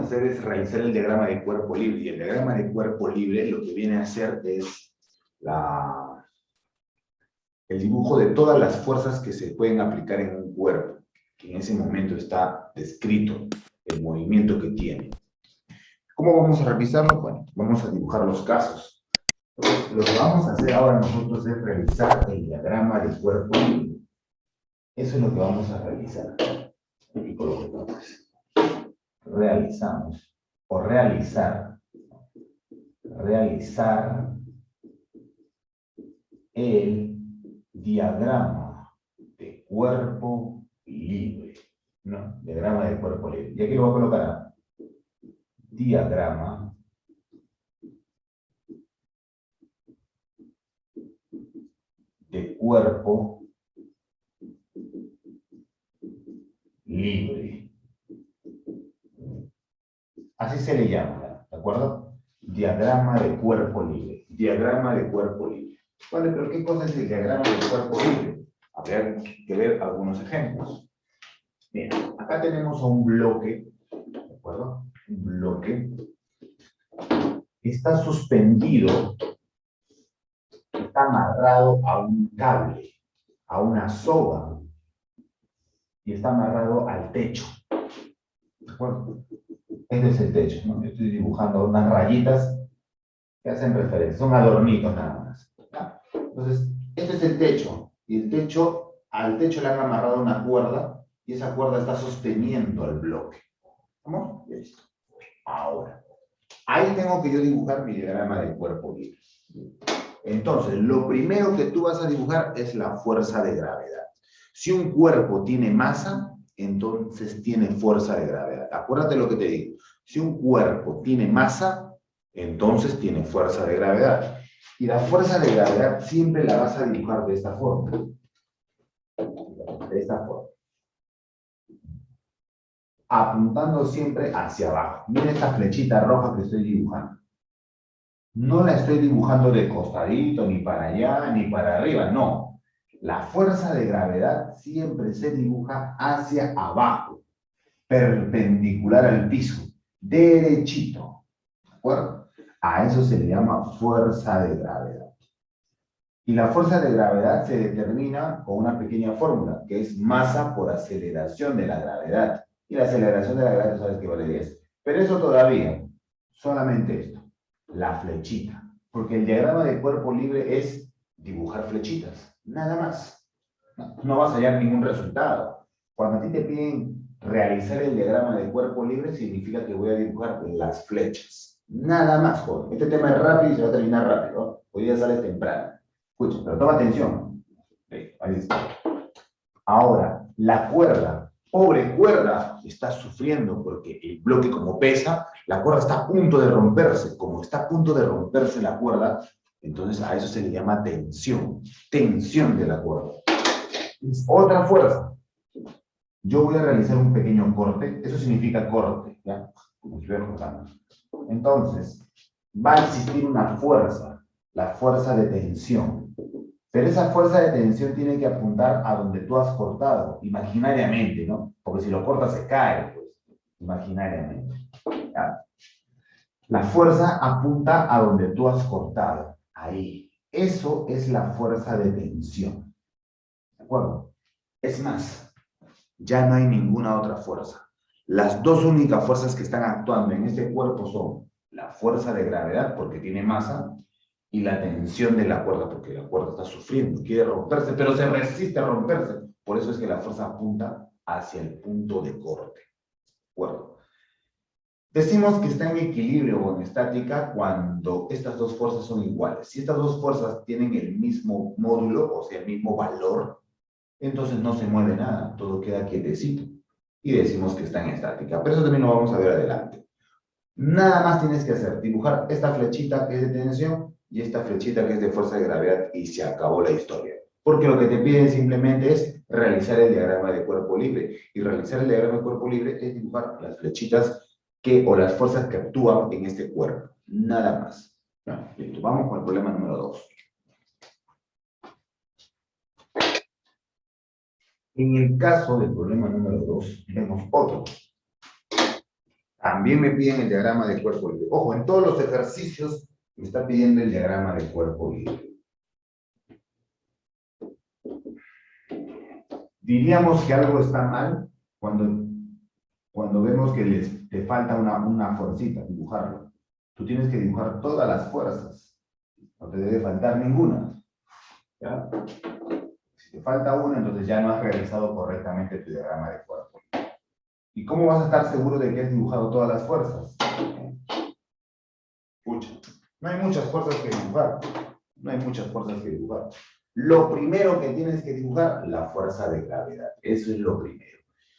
hacer es realizar el diagrama de cuerpo libre. Y el diagrama de cuerpo libre lo que viene a hacer es el dibujo de todas las fuerzas que se pueden aplicar en un cuerpo, que en ese momento está descrito el movimiento que tiene. ¿Cómo vamos a revisarlo? Bueno, vamos a dibujar los casos. Entonces, lo que vamos a hacer ahora nosotros es realizar el diagrama de cuerpo libre. Eso es lo que vamos a realizar. Y colocamos. Realizamos o realizar el diagrama de cuerpo libre. No, diagrama de cuerpo libre. Y aquí lo voy a colocar. Diagrama de cuerpo libre. Así se le llama, ¿de acuerdo? Diagrama de cuerpo libre. Diagrama de cuerpo libre. Vale, pero ¿qué cosa es el diagrama de cuerpo libre? Habría que ver algunos ejemplos. Bien, acá tenemos un bloque, ¿de acuerdo? Un bloque que está suspendido, está amarrado a un cable, a una soga, y está amarrado al techo. ¿De acuerdo? Este es el techo, ¿no? Yo estoy dibujando unas rayitas que hacen referencia, son adornitos nada más. ¿Ya? Entonces, este es el techo, y el techo, al techo le han amarrado una cuerda, y esa cuerda está sosteniendo el bloque. ¿Cómo? Listo. Ahora, ahí tengo que yo dibujar mi diagrama del cuerpo libre. Entonces, lo primero que tú vas a dibujar es la fuerza de gravedad. Si un cuerpo tiene masa, entonces tiene fuerza de gravedad. Acuérdate lo que te digo. Si un cuerpo tiene masa, entonces tiene fuerza de gravedad. Y la fuerza de gravedad siempre la vas a dibujar de esta forma. De esta forma. Apuntando siempre hacia abajo. Mira esta flechita roja que estoy dibujando. No la estoy dibujando de costadito, ni para allá, ni para arriba, no. La fuerza de gravedad siempre se dibuja hacia abajo, perpendicular al piso, derechito. ¿De acuerdo? A eso se le llama fuerza de gravedad. Y la fuerza de gravedad se determina con una pequeña fórmula, que es masa por aceleración de la gravedad. Y la aceleración de la gravedad, sabes que vale 10. Pero eso todavía, solamente esto, la flechita. Porque el diagrama de cuerpo libre es dibujar flechitas, nada más. No vas a hallar ningún resultado. Cuando a ti te piden realizar el diagrama de cuerpo libre, significa que voy a dibujar las flechas. Nada más, joven. Este tema es rápido y se va a terminar rápido, ¿no? Hoy día sale temprano. Escucha, pero toma atención. Ahí está. Ahora, la cuerda, pobre cuerda, está sufriendo porque el bloque como pesa, la cuerda está a punto de romperse. Como está a punto de romperse la cuerda, entonces a eso se le llama tensión. Tensión de la cuerda. Es otra fuerza. Yo voy a realizar un pequeño corte. Eso significa corte, ¿ya? Como si fuera cortando. Entonces, va a existir una fuerza, la fuerza de tensión. Pero esa fuerza de tensión tiene que apuntar a donde tú has cortado, imaginariamente, ¿no? Porque si lo cortas se cae, pues, imaginariamente. ¿Ya? La fuerza apunta a donde tú has cortado, ahí. Eso es la fuerza de tensión. ¿De acuerdo? Es más, ya no hay ninguna otra fuerza. Las dos únicas fuerzas que están actuando en este cuerpo son la fuerza de gravedad, porque tiene masa, y la tensión de la cuerda, porque la cuerda está sufriendo, quiere romperse, pero se resiste a romperse. Por eso es que la fuerza apunta hacia el punto de corte. ¿De acuerdo? Decimos que está en equilibrio o en estática cuando estas dos fuerzas son iguales. Si estas dos fuerzas tienen el mismo módulo, o sea, el mismo valor, entonces no se mueve nada, todo queda quietecito. Y decimos que está en estática. Pero eso también lo vamos a ver adelante. Nada más tienes que hacer, dibujar esta flechita que es de tensión y esta flechita que es de fuerza de gravedad y se acabó la historia. Porque lo que te piden simplemente es realizar el diagrama de cuerpo libre. Y realizar el diagrama de cuerpo libre es dibujar las flechitas o las fuerzas que actúan en este cuerpo. Nada más. ¿No? Listo, vamos con el problema número 2. En el caso del problema número 2, vemos otro. También me piden el diagrama de cuerpo libre. Ojo, en todos los ejercicios me está pidiendo el diagrama de cuerpo libre. Diríamos que algo está mal cuando vemos que te falta una fuercita, dibujarlo. Tú tienes que dibujar todas las fuerzas. No te debe faltar ninguna. ¿Ya? Si te falta una, entonces ya no has realizado correctamente tu diagrama de cuerpo. ¿Y cómo vas a estar seguro de que has dibujado todas las fuerzas? Escucha, no hay muchas fuerzas que dibujar. No hay muchas fuerzas que dibujar. Lo primero que tienes que dibujar, la fuerza de gravedad. Eso es lo primero.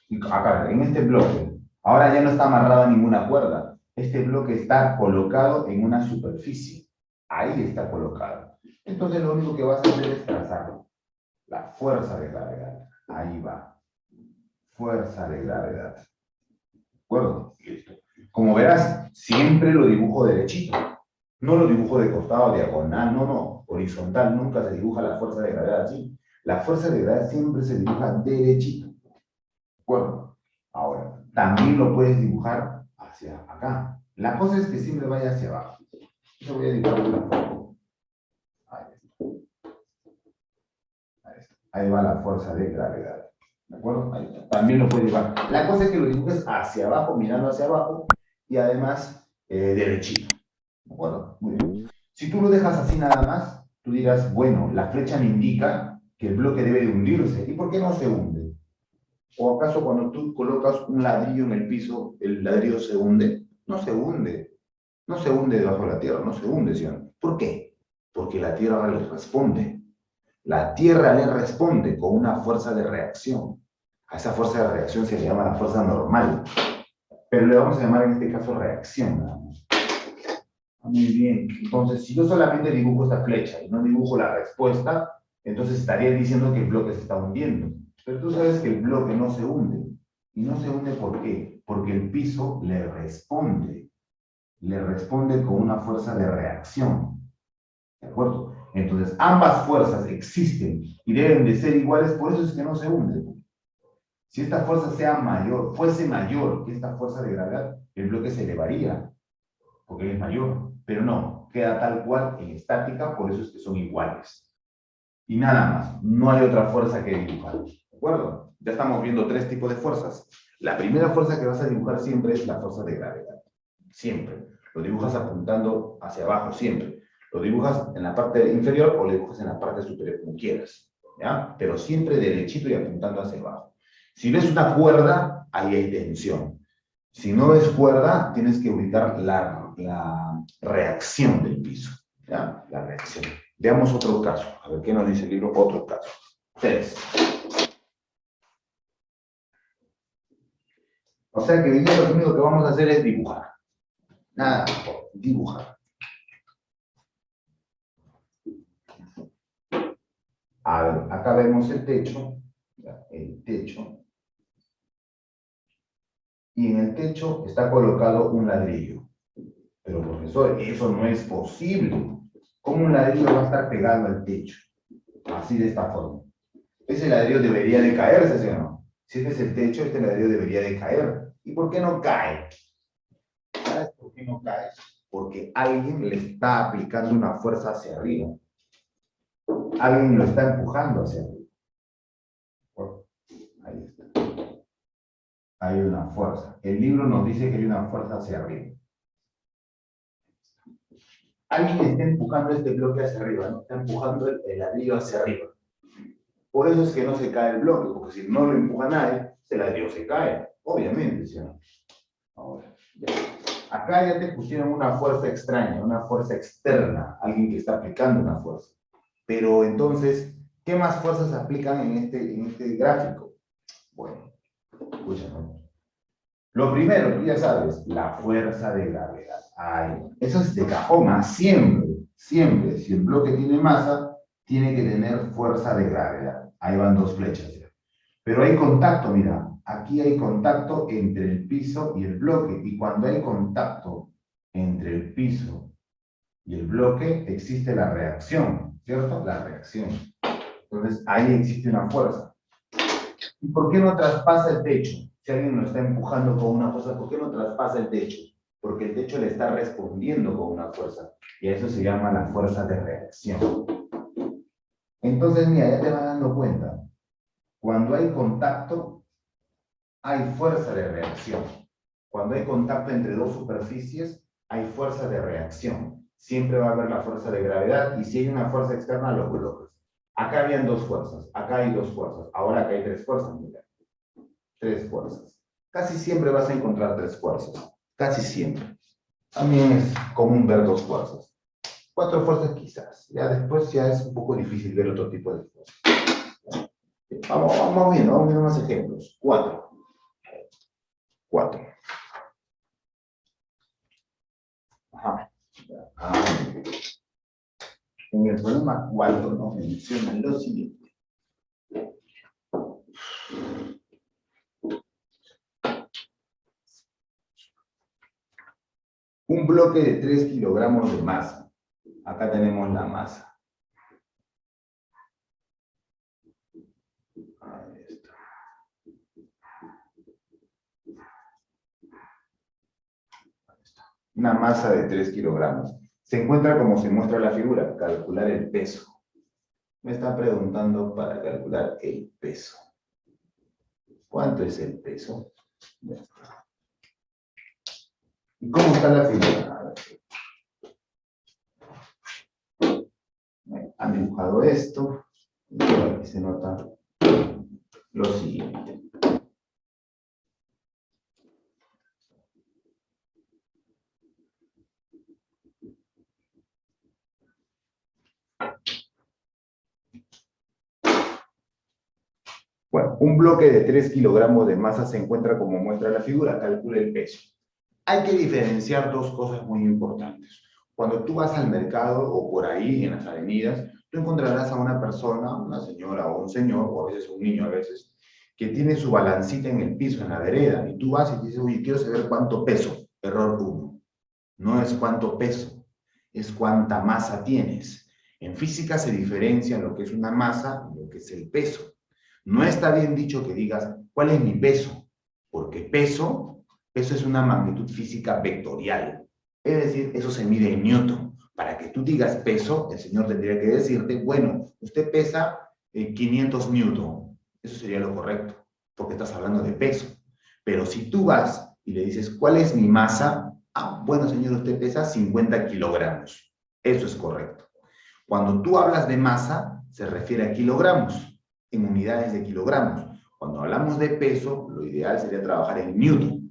Y acá, en este bloque, ahora ya no está amarrada ninguna cuerda. Este bloque está colocado en una superficie. Ahí está colocado. Entonces lo único que vas a hacer es trazarlo. La fuerza de gravedad. Ahí va. Fuerza de gravedad. ¿De acuerdo? Listo. Como verás, siempre lo dibujo derechito. No lo dibujo de costado, diagonal, no. Horizontal, nunca se dibuja la fuerza de gravedad así. La fuerza de gravedad siempre se dibuja derechito. ¿De acuerdo? Ahora, también lo puedes dibujar hacia acá. La cosa es que siempre vaya hacia abajo. Yo voy a dibujar de una forma. Ahí está. Ahí va la fuerza de gravedad. ¿De acuerdo? Ahí está. También lo puedes dibujar. La cosa es que lo dibujes hacia abajo, mirando hacia abajo, y además derechito. ¿De acuerdo? Muy bien. Si tú lo dejas así nada más, tú dirás, bueno, la flecha me indica que el bloque debe de hundirse. ¿Y por qué no se hunde? ¿O acaso cuando tú colocas un ladrillo en el piso, el ladrillo se hunde? No se hunde. No se hunde debajo de la tierra, no se hunde, ¿sí o no? ¿Por qué? Porque la tierra le responde. La tierra le responde con una fuerza de reacción. A esa fuerza de reacción se le llama la fuerza normal. Pero le vamos a llamar en este caso reacción, nada más. Muy bien. Entonces, si yo solamente dibujo esta flecha y no dibujo la respuesta, entonces estaría diciendo que el bloque se está hundiendo. Pero tú sabes que el bloque no se hunde. ¿Y no se hunde por qué? Porque el piso le responde. Le responde con una fuerza de reacción. ¿De acuerdo? Entonces, ambas fuerzas existen y deben de ser iguales, por eso es que no se hunde. Si esta fuerza fuese mayor que esta fuerza de gravedad, el bloque se elevaría, porque es mayor. Pero no, queda tal cual en estática, por eso es que son iguales. Y nada más, no hay otra fuerza que dibujar. ¿De acuerdo? Ya estamos viendo 3 tipos de fuerzas. La primera fuerza que vas a dibujar siempre es la fuerza de gravedad. Siempre. Lo dibujas apuntando hacia abajo, siempre. Lo dibujas en la parte inferior o lo dibujas en la parte superior, como quieras. ¿Ya? Pero siempre derechito y apuntando hacia abajo. Si ves una cuerda, ahí hay tensión. Si no ves cuerda, tienes que ubicar la reacción del piso. ¿Ya? La reacción. Veamos otro caso. A ver qué nos dice el libro. Otro caso. 3. O sea que hoy día lo único que vamos a hacer es dibujar. Nada, dibujar. A ver, acá vemos el techo. El techo. Y en el techo está colocado un ladrillo. Pero profesor, eso no es posible. ¿Cómo un ladrillo va a estar pegado al techo? Así de esta forma. Ese ladrillo debería de caerse, ¿sí o no? Si este es el techo, este ladrillo debería de caer. ¿Y por qué no cae? ¿Sabes por qué no cae? Porque alguien le está aplicando una fuerza hacia arriba. Alguien lo está empujando hacia arriba. Ahí está. Hay una fuerza. El libro nos dice que hay una fuerza hacia arriba. Alguien está empujando este bloque hacia arriba, ¿no? Está empujando el ladrillo hacia arriba. Por eso es que no se cae el bloque, porque si no lo empuja nadie, el ladrillo se cae. Obviamente, ¿sí o no? Ahora, ya. Acá ya te pusieron una fuerza extraña, una fuerza externa, alguien que está aplicando una fuerza. Pero entonces, ¿qué más fuerzas aplican en este gráfico? Bueno, escúchame. Lo primero, tú ya sabes, la fuerza de gravedad. Ay, eso es de cajón, siempre, siempre. Si el bloque tiene masa, tiene que tener fuerza de gravedad. Ahí van 2 flechas. ¿Ya? Pero hay contacto, mira. Aquí hay contacto entre el piso y el bloque. Y cuando hay contacto entre el piso y el bloque, existe la reacción, ¿cierto? La reacción. Entonces, ahí existe una fuerza. ¿Y por qué no traspasa el techo? Si alguien lo está empujando con una fuerza, ¿por qué no traspasa el techo? Porque el techo le está respondiendo con una fuerza. Y a eso se llama la fuerza de reacción. Entonces, mira, ya te vas dando cuenta. Cuando hay contacto, hay fuerza de reacción. Cuando hay contacto entre dos superficies, hay fuerza de reacción. Siempre va a haber la fuerza de gravedad y si hay una fuerza externa, los bloques. Acá habían dos fuerzas, acá hay dos fuerzas, ahora acá hay tres fuerzas, mira. Tres fuerzas. Casi siempre vas a encontrar tres fuerzas. Casi siempre. También es común ver dos fuerzas. Cuatro fuerzas quizás. Ya después ya es un poco difícil ver otro tipo de fuerzas. Vamos viendo más ejemplos. Cuatro. Ajá. En el problema 4 nos mencionan lo siguiente. Un bloque de 3 kilogramos de masa. Acá tenemos la masa. Ahí está. Una masa de 3 kilogramos. Se encuentra como se muestra la figura, calcular el peso. Me está preguntando para calcular el peso. ¿Cuánto es el peso? ¿Y cómo está la figura? Han dibujado esto. Y aquí se nota lo siguiente. Bueno, un bloque de 3 kilogramos de masa se encuentra como muestra la figura, calcula el peso. Hay que diferenciar dos cosas muy importantes. Cuando tú vas al mercado o por ahí en las avenidas, tú encontrarás a una persona, una señora o un señor, o a veces un niño a veces, que tiene su balancita en el piso, en la vereda, y tú vas y dices, oye, quiero saber cuánto peso. Error 1. No es cuánto peso, es cuánta masa tienes. En física se diferencia lo que es una masa y lo que es el peso. No está bien dicho que digas, ¿cuál es mi peso? Porque peso es una magnitud física vectorial. Es decir, eso se mide en newton. Para que tú digas peso, el señor tendría que decirte, bueno, usted pesa 500 newton. Eso sería lo correcto, porque estás hablando de peso. Pero si tú vas y le dices, ¿cuál es mi masa? Ah, bueno, señor, usted pesa 50 kilogramos. Eso es correcto. Cuando tú hablas de masa, se refiere a kilogramos, en unidades de kilogramos. Cuando hablamos de peso, lo ideal sería trabajar en newton.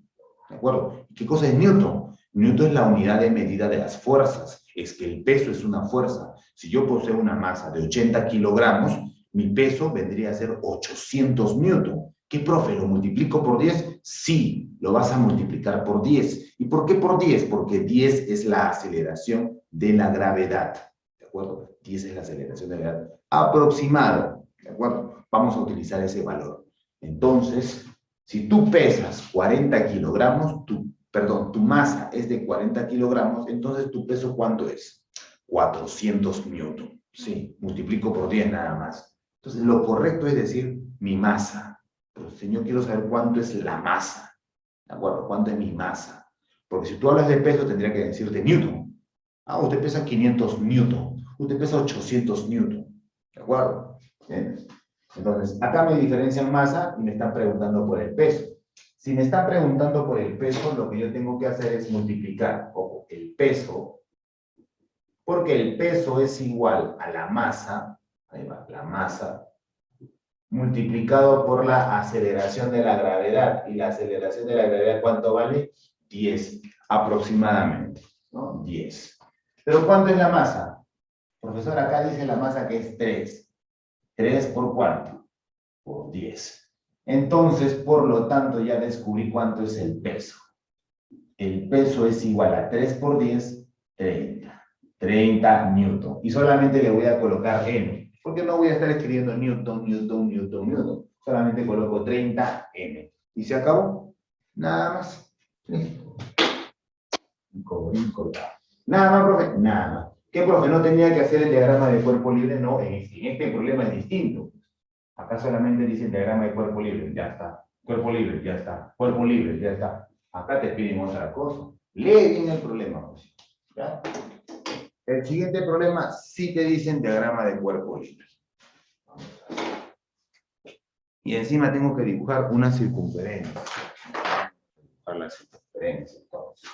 ¿De acuerdo? ¿Qué cosa es newton? Newton es la unidad de medida de las fuerzas. Es que el peso es una fuerza. Si yo poseo una masa de 80 kilogramos, mi peso vendría a ser 800 newton. ¿Qué, profe? ¿Lo multiplico por 10? Sí, lo vas a multiplicar por 10. ¿Y por qué por 10? Porque 10 es la aceleración de la gravedad. ¿De acuerdo? 10 es la aceleración de la gravedad. Aproximado. ¿De acuerdo? Vamos a utilizar ese valor. Entonces, si tú pesas 40 kilogramos, tu masa es de 40 kilogramos, entonces tu peso, ¿cuánto es? 400 newton. Sí, multiplico por 10 nada más. Entonces, lo correcto es decir mi masa. Pero, señor, quiero saber cuánto es la masa. ¿De acuerdo? ¿Cuánto es mi masa? Porque si tú hablas de peso, tendría que decirte newton. Ah, usted pesa 500 newton. Usted pesa 800 newton. ¿De acuerdo? Bien. Entonces, acá me diferencian masa y me están preguntando por el peso. Si me están preguntando por el peso, lo que yo tengo que hacer es multiplicar, ojo, el peso, porque el peso es igual a la masa, ahí va, la masa, multiplicado por la aceleración de la gravedad. Y la aceleración de la gravedad, ¿cuánto vale? 10, aproximadamente, ¿no? 10. ¿Pero cuánto es la masa? Profesor, acá dice la masa que es 3. ¿3 por cuánto? Por 10. Entonces, por lo tanto, ya descubrí cuánto es el peso. El peso es igual a 3 por 10, 30. 30 newton. Y solamente le voy a colocar n. Porque no voy a estar escribiendo newton. Solamente coloco 30 n. ¿Y se acabó? Nada más. Listo. Nada más, profe. Nada más. ¿Qué, profe? ¿No tenía que hacer el diagrama de cuerpo libre? No, en este problema es distinto. Acá solamente dice el diagrama de cuerpo libre. Ya está. Cuerpo libre, ya está. Cuerpo libre, ya está. Acá te piden otra cosa. Lee bien el problema, pues. ¿Ya? El siguiente problema sí te dicen diagrama de cuerpo libre. Y encima tengo que dibujar una circunferencia. Dibujar la circunferencia, entonces.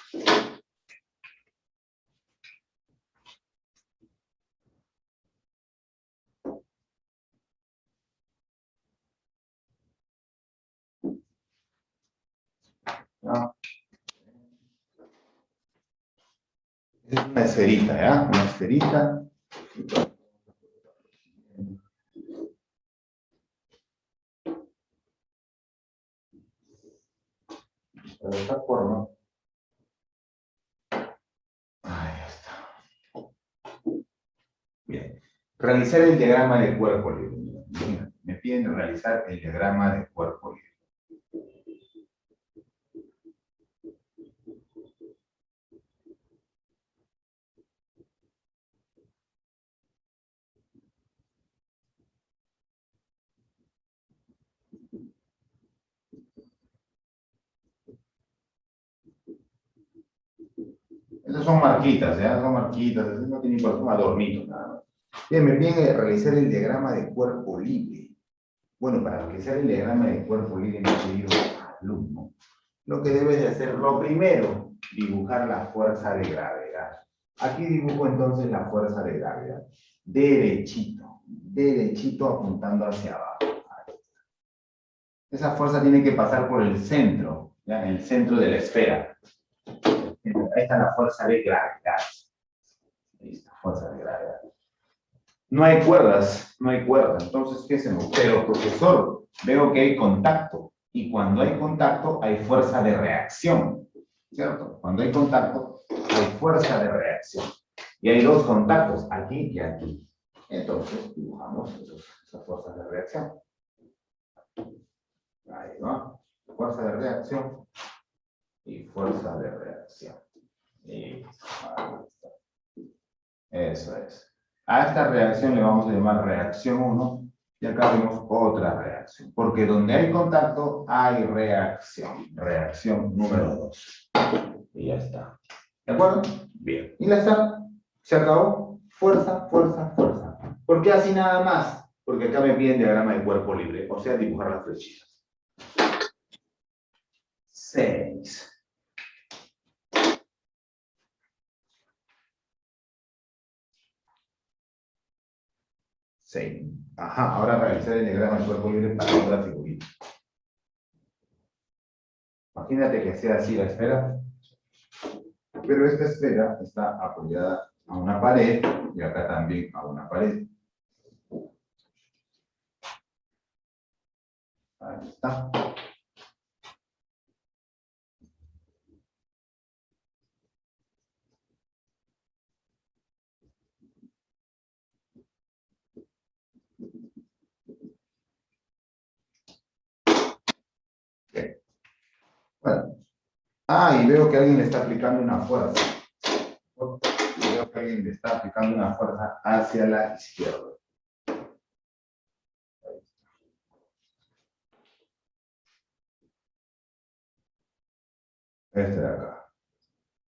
¿No? Es una esferita, ¿ya? Una esferita. De esta forma. Ahí está. Bien. Realizar el diagrama de cuerpo libre. Mira, me piden realizar el diagrama de cuerpo libre. Esas son marquitas, ¿ya? Son marquitas, no tiene por qué adornitos, nada más. Bien, me piden realizar el diagrama de cuerpo libre. Bueno, para realizar el diagrama de cuerpo libre, mi querido alumno, lo que debes de hacer, lo primero, dibujar la fuerza de gravedad. Aquí dibujo entonces la fuerza de gravedad. Derechito apuntando hacia abajo. Esa fuerza tiene que pasar por el centro, ¿ya? El centro de la esfera. Ahí está la fuerza de gravedad. Ahí está, fuerza de gravedad. No hay cuerdas, no hay cuerdas. Entonces, ¿qué hacemos? Pero, profesor, veo que hay contacto. Y cuando hay contacto, hay fuerza de reacción. ¿Cierto? Cuando hay contacto, hay fuerza de reacción. Y hay dos contactos, aquí y aquí. Entonces, dibujamos esas fuerzas de reacción. Ahí va. Fuerza de reacción y fuerza de reacción. Y ahí está. Eso es. A esta reacción le vamos a llamar reacción 1 y acá vemos otra reacción. Porque donde hay contacto hay reacción. Reacción número 2. Y ya está. ¿De acuerdo? Bien. Y ya está. Se acabó. Fuerza, fuerza, fuerza. ¿Por qué así nada más? Porque acá me piden diagrama de cuerpo libre. O sea, dibujar las flechitas. 6. Sí. Ajá, ahora realizar el diagrama del cuerpo libre para otra figurita. Imagínate que sea así la esfera, pero esta esfera está apoyada a una pared y acá también a una pared. Ahí está. Okay. Bueno. Ah, y veo que alguien le está aplicando una fuerza. Y veo que alguien le está aplicando una fuerza hacia la izquierda. Este de acá.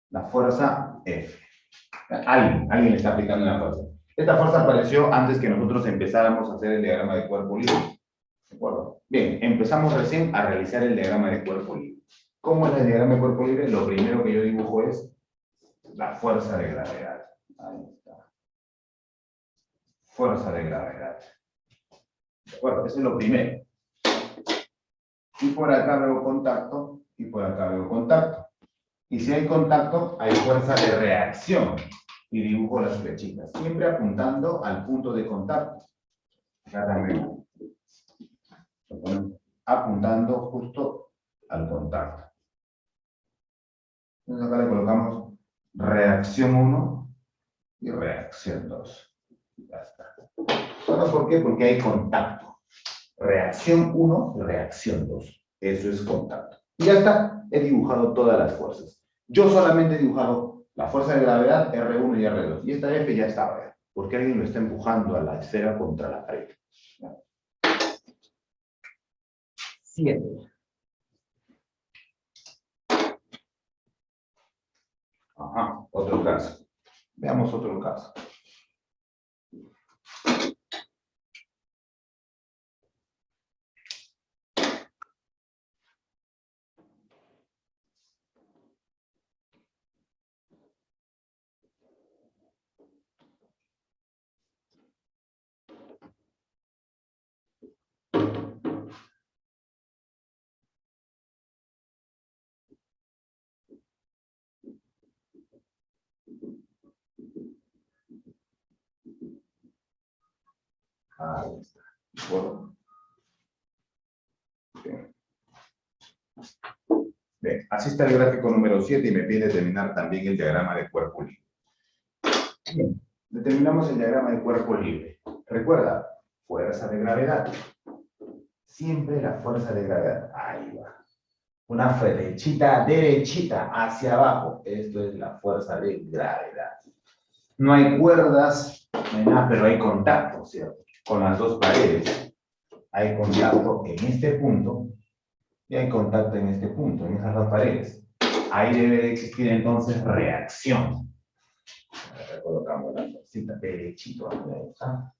La fuerza F. Alguien le está aplicando una fuerza. Esta fuerza apareció antes que nosotros empezáramos a hacer el diagrama de cuerpo libre. ¿De acuerdo? Bien, empezamos recién a realizar el diagrama de cuerpo libre. ¿Cómo es el diagrama de cuerpo libre? Lo primero que yo dibujo es la fuerza de gravedad. Ahí está. Fuerza de gravedad. ¿De acuerdo? Eso es lo primero. Y por acá veo contacto, y por acá veo contacto. Y si hay contacto, hay fuerza de reacción. Y dibujo las flechitas, siempre apuntando al punto de contacto. Acá también. Apuntando justo al contacto. Entonces acá le colocamos reacción 1 y reacción 2. Ya está. ¿Sabes por qué? Porque hay contacto. Reacción 1 y reacción 2. Eso es contacto. Y ya está. He dibujado todas las fuerzas. Yo solamente he dibujado la fuerza de gravedad R1 y R2. Y esta F ya estaba. Porque alguien lo está empujando a la esfera contra la pared. 7. Ajá, otro caso. Veamos otro caso. Ahí está. ¿De acuerdo? Bien. Bien, así está el gráfico número 7 y me pide determinar también el diagrama de cuerpo libre. Bien, determinamos el diagrama de cuerpo libre. Recuerda, fuerza de gravedad. Siempre la fuerza de gravedad. Ahí va. Una flechita derechita hacia abajo. Esto es la fuerza de gravedad. No hay cuerdas, no hay nada, pero hay contacto, ¿cierto? Con las dos paredes. Hay contacto en este punto y hay contacto en este punto, en esas dos paredes. Ahí debe de existir entonces reacción. Ahora colocamos la flechita derechito. Ahí está.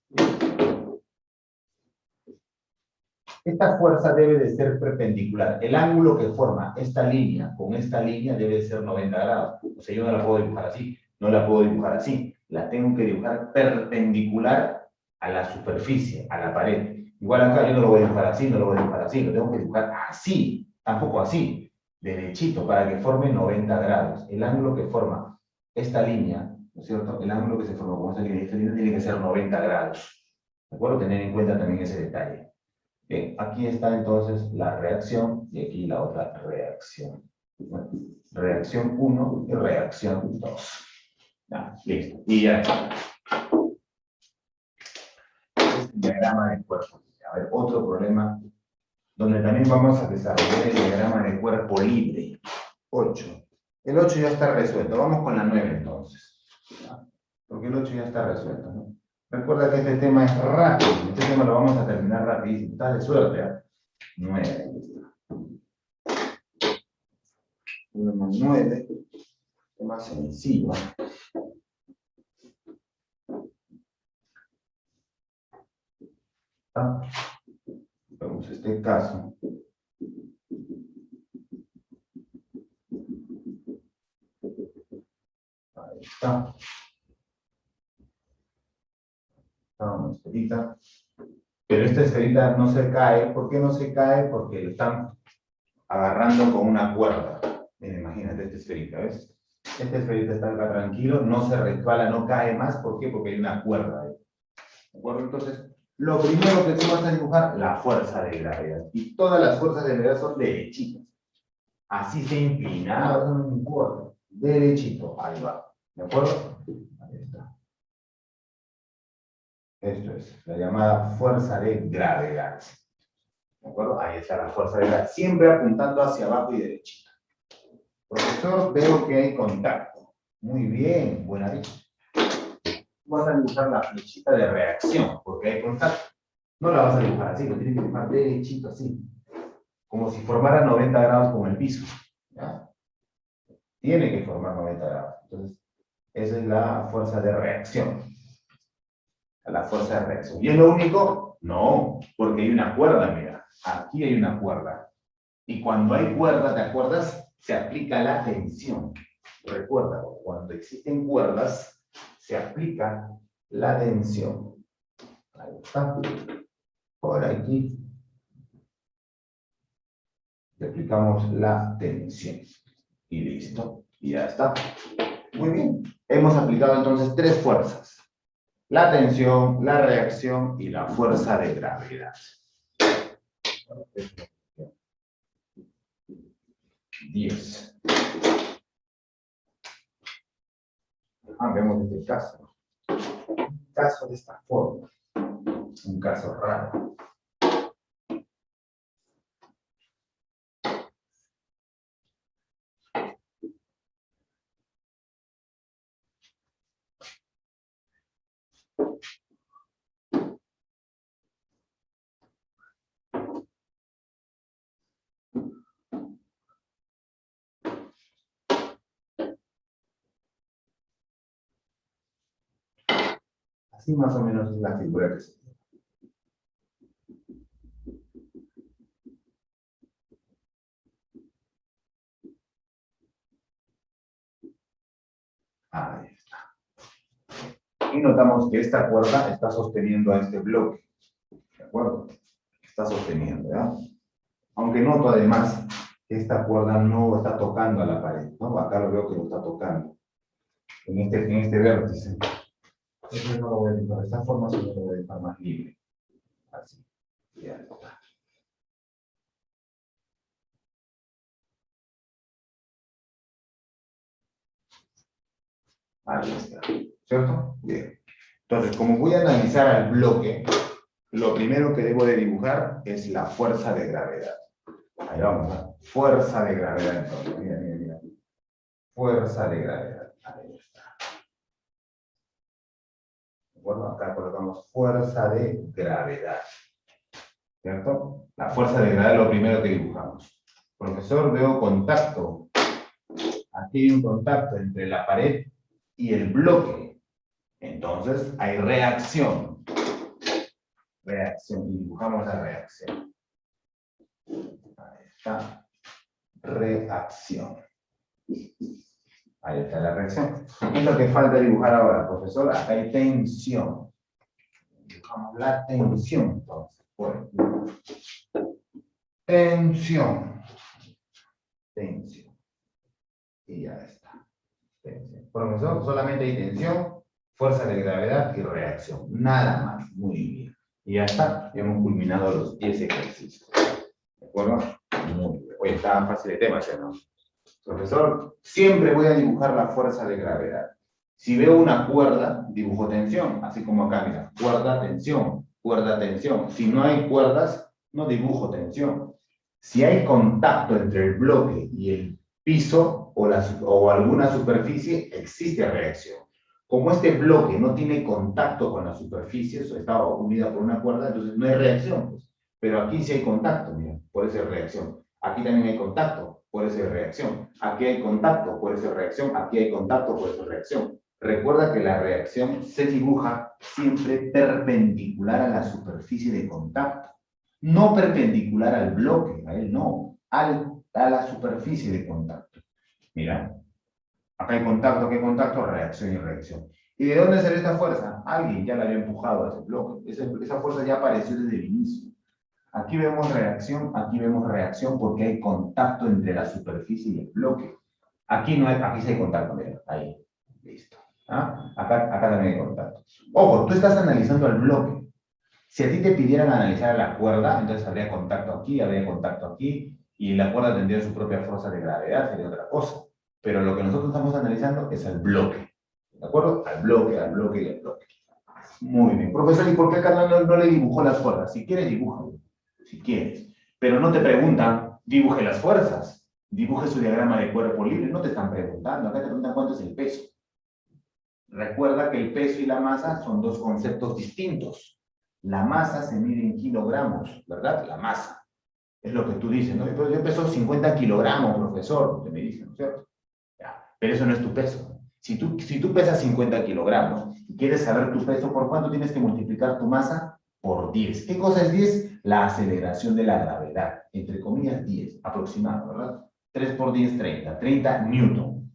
Esta fuerza debe de ser perpendicular. El ángulo que forma esta línea con esta línea debe de ser 90 grados. O sea, yo no la puedo dibujar así, no la puedo dibujar así. La tengo que dibujar perpendicular a la superficie, a la pared. Igual acá yo no lo voy a dibujar así, no lo voy a dibujar así, lo tengo que dibujar así, tampoco así, derechito, para que forme 90 grados. El ángulo que forma esta línea, ¿no es cierto? El ángulo que se forma con esta línea tiene que ser 90 grados. ¿De acuerdo? Tener en cuenta también ese detalle. Bien, aquí está entonces la reacción y aquí la otra reacción. Bueno, reacción 1 y reacción 2. Ya, listo. Y ya está. Este es el diagrama de cuerpo. A ver, otro problema donde también vamos a desarrollar el diagrama de cuerpo libre. 8. El 8 ya está resuelto. Vamos con la 9 entonces. ¿Ya? Porque el 8 ya está resuelto, ¿no? Recuerda que este tema es rápido. Este tema lo vamos a terminar rapidísimo. Estás de suerte, ¿eh? 9. Número 9, tema sencillo. ¿Ah? Vemos este caso. Ahí está. Está una esferita. Pero esta esferita no se cae. ¿Por qué no se cae? Porque lo están agarrando con una cuerda. Mira, imagínate esta esferita, ¿ves? Esta esferita está acá tranquilo, no se resbala, no cae más. ¿Por qué? Porque hay una cuerda ahí. ¿De acuerdo? Entonces, lo primero que tú vas a dibujar, la fuerza de gravedad. Y todas las fuerzas de gravedad son derechitas. Así se inclinado, no importa. Derechito, ahí va. ¿De acuerdo? Ahí está. Esto es la llamada fuerza de gravedad. ¿De acuerdo? Ahí está la fuerza de gravedad. Siempre apuntando hacia abajo y derechito. Profesor, veo que hay contacto. Muy bien, buena dicha. Vas a dibujar la flechita de reacción, porque hay contacto. No la vas a dibujar así, lo tienes que dibujar derechito así. Como si formara 90 grados con el piso. ¿Ya? Tiene que formar 90 grados. Entonces, esa es la fuerza de reacción. La fuerza de reacción. ¿Y es lo único? No, porque hay una cuerda, mira. Aquí hay una cuerda. Y cuando hay cuerda, ¿te acuerdas? Se aplica la tensión. Recuerda, cuando existen cuerdas, se aplica la tensión. Ahí está. Por aquí. Le aplicamos la tensión. Y listo. Y ya está. Muy bien. Hemos aplicado entonces 3 fuerzas. La tensión, la reacción y la fuerza de gravedad. 10. Vemos este caso. Un caso de esta forma. Un caso raro. Así más o menos es la figura que se tiene. Ahí está. Y notamos que esta cuerda está sosteniendo a este bloque. ¿De acuerdo? Está sosteniendo, ¿ya? Aunque noto además que esta cuerda no está tocando a la pared, ¿no? Acá lo veo que lo está tocando. En este vértice. Eso no lo voy a dejar, de esta forma solo lo voy a dejar más libre. Así. Ya está. Ahí está. ¿Cierto? Bien. Entonces, como voy a analizar al bloque, lo primero que debo de dibujar es la fuerza de gravedad. Ahí vamos, ¿no? Fuerza de gravedad. Entonces, mira, mira, mira. Fuerza de gravedad. Ahí está. ¿De acuerdo? Acá colocamos fuerza de gravedad. ¿Cierto? La fuerza de gravedad es lo primero que dibujamos. Profesor, veo contacto. Aquí hay un contacto entre la pared y el bloque. Entonces hay reacción. Reacción. Y dibujamos la reacción. Ahí está. Reacción. Ahí está la reacción. ¿Qué es lo que falta dibujar ahora, profesor? Acá hay tensión. Dibujamos la tensión, entonces. Bueno. Tensión. Tensión. Y ya está. Tensión. Profesor, solamente hay tensión, fuerza de gravedad y reacción. Nada más. Muy bien. Y ya está. Hemos culminado los 10 ejercicios. ¿De acuerdo? Muy bien. Oye, estaban fáciles de tema, ¿sí, no? Profesor, siempre voy a dibujar la fuerza de gravedad. Si veo una cuerda, dibujo tensión. Así como acá, mira. Cuerda, tensión. Cuerda, tensión. Si no hay cuerdas, no dibujo tensión. Si hay contacto entre el bloque y el piso o alguna superficie, existe reacción. Como este bloque no tiene contacto con la superficie, está unida por una cuerda, entonces no hay reacción. Pues. Pero aquí sí hay contacto, mira, puede ser reacción. Aquí también hay contacto, puede ser reacción. Aquí hay contacto, puede ser reacción. Aquí hay contacto, puede ser reacción. Recuerda que la reacción se dibuja siempre perpendicular a la superficie de contacto. No perpendicular al bloque, a él no, a la superficie de contacto. Mira, acá hay contacto, reacción y reacción. ¿Y de dónde sale esta fuerza? Alguien ya la había empujado a ese bloque. Esa fuerza ya apareció desde el inicio. Aquí vemos reacción porque hay contacto entre la superficie y el bloque. Aquí no hay, aquí sí hay contacto, mira, ahí, listo. ¿Ah? Acá también hay contacto. Ojo, tú estás analizando el bloque. Si a ti te pidieran analizar la cuerda, entonces habría contacto aquí, y la cuerda tendría su propia fuerza de gravedad, sería otra cosa. Pero lo que nosotros estamos analizando es el bloque. ¿De acuerdo? Al bloque y al bloque. Muy bien. Profesor, ¿y por qué acá no le dibujó las cuerdas? Si quieres, dibújalo. Si quieres. Pero no te preguntan, dibuje las fuerzas. Dibuje su diagrama de cuerpo libre. No te están preguntando. Acá te preguntan cuánto es el peso. Recuerda que el peso y la masa son dos conceptos distintos. La masa se mide en kilogramos, ¿verdad? La masa. Es lo que tú dices, ¿no? Yo peso 50 kilogramos, profesor, te me dicen, ¿no es cierto? Ya. Pero eso no es tu peso. Si tú pesas 50 kilogramos y quieres saber tu peso, ¿por cuánto tienes que multiplicar tu masa? Por 10. ¿Qué cosa es 10? La aceleración de la gravedad. Entre comillas, 10, aproximado, ¿verdad? 3 por 10, 30. 30 newton.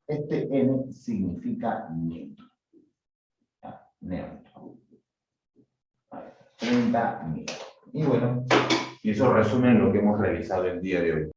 Este N significa newton. Newton. 30 newton. Y bueno, y eso resume lo que hemos realizado el día de hoy.